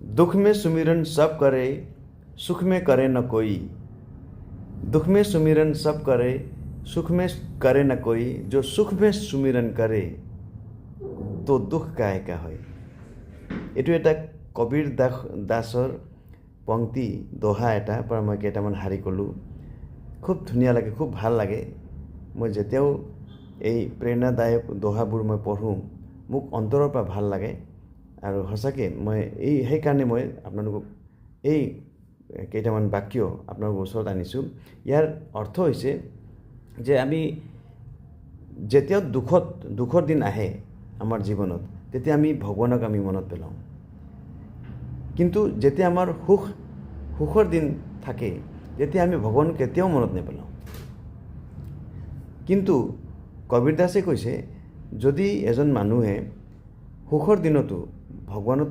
दुख में सुमिरन सब करे, सुख में करे न कोई। दुख में सुमिरन सब करे, सुख में करे न कोई। जो सुख में सुमिरन करे तो दुख काहे का হয়। এইটো এটা কবিৰ দাসৰ পংক্তি দোহা এটা পৰা মই কেইটামান শাৰী ক'লোঁ। খুব ধুনীয়া লাগে, খুব ভাল লাগে। মই যেতিয়াও এই প্ৰেৰণাদায়ক দোহাবোৰ মই পঢ়োঁ মোক অন্তৰৰ পৰা ভাল লাগে আৰু সঁচাকৈ মই সেইকাৰণে মই আপোনালোকক এই কেইটামান বাক্য আপোনালোকৰ ওচৰত আনিছোঁ। ইয়াৰ অৰ্থ হৈছে যে আমি যেতিয়া দুখৰ দিন আহে আমাৰ জীৱনত তেতিয়া আমি ভগৱানক আমি মনত পেলাওঁ, কিন্তু যেতিয়া আমাৰ সুখৰ দিন থাকে তেতিয়া আমি ভগৱানক কেতিয়াও মনত নেপেলাওঁ। কিন্তু কবিৰ দাসে কৈছে যদি এজন মানুহে সুখৰ দিনতো ভগৱানক